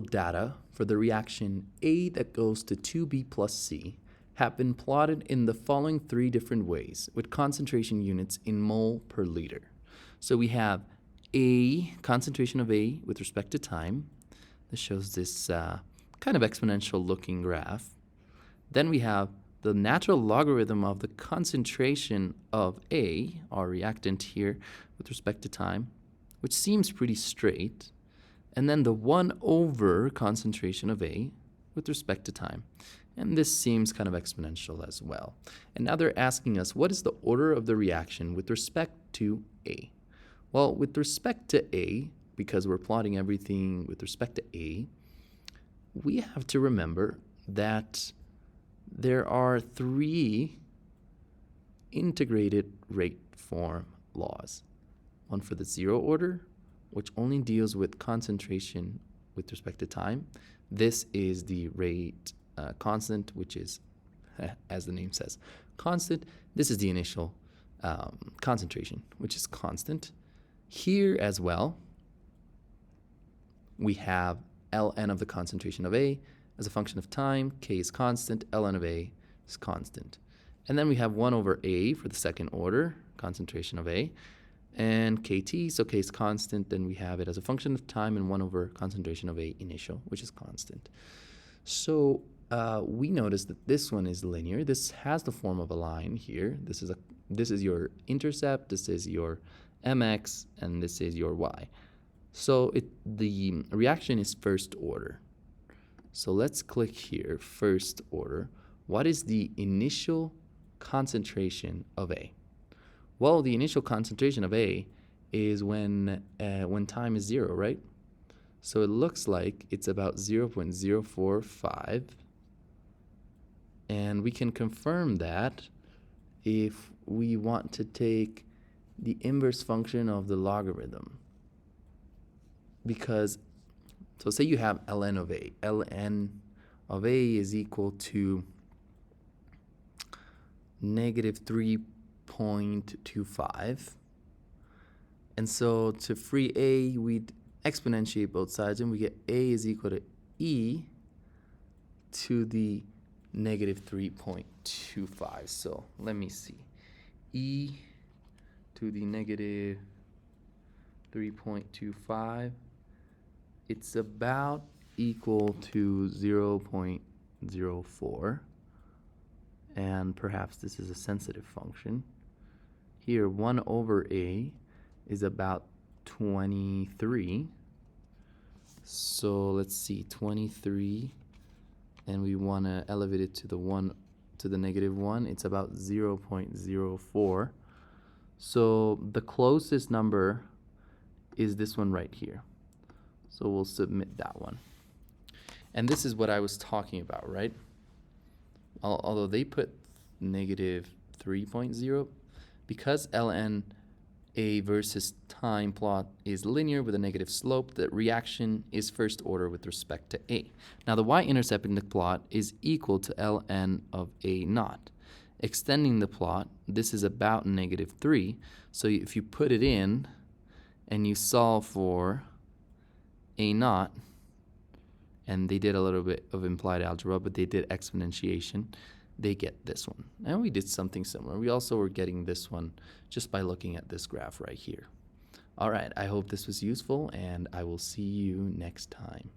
data for the reaction A that goes to 2B plus C have been plotted in the following three different ways with concentration units in mole per liter. So we have A, concentration of A with respect to time. This shows this kind of exponential looking graph. Then we have the natural logarithm of the concentration of A, our reactant here, with respect to time, which seems pretty straight. And then the 1 over concentration of A with respect to time. And this seems kind of exponential as well. And now they're asking us, what is the order of the reaction with respect to A? Well, with respect to A, because we're plotting everything with respect to A, we have to remember that there are three integrated rate form laws. One for the zero order, which only deals with concentration with respect to time. This is the rate constant, which is, as the name says, constant. This is the initial concentration, which is constant. Here as well, we have ln of the concentration of A as a function of time. K is constant, ln of A is constant. And then we have 1 over A for the second order, concentration of A, and KT, so K is constant, then we have it as a function of time and 1 over concentration of A initial, which is constant. So we notice that this one is linear. This has the form of a line here. This is your intercept, this is your mx, and this is your y. So the reaction is first order. So let's click here, first order. What is the initial concentration of A? Well, the initial concentration of A is when time is 0, right? So it looks like it's about 0.045. And we can confirm that if we want to take the inverse function of the logarithm. Because, so say you have ln of A. ln of A is equal to negative 3.25. And so to free A, we'd exponentiate both sides, and we get A is equal to E to the negative 3.25. So let me see. E to the negative 3.25. It's about equal to 0.04. And perhaps this is a sensitive function. Here, 1 over A is about 23. So let's see, 23, and we want to elevate it to the negative 1. It's about 0.04. So the closest number is this one right here. So we'll submit that one. And this is what I was talking about, right? Although they put negative 3.0, because ln A versus time plot is linear with a negative slope, the reaction is first order with respect to A. Now the y-intercept in the plot is equal to ln of A naught. Extending the plot, this is about negative 3. So if you put it in and you solve for A naught, and they did a little bit of implied algebra, but they did exponentiation, they get this one. And we did something similar. We also were getting this one just by looking at this graph right here. All right, I hope this was useful, and I will see you next time.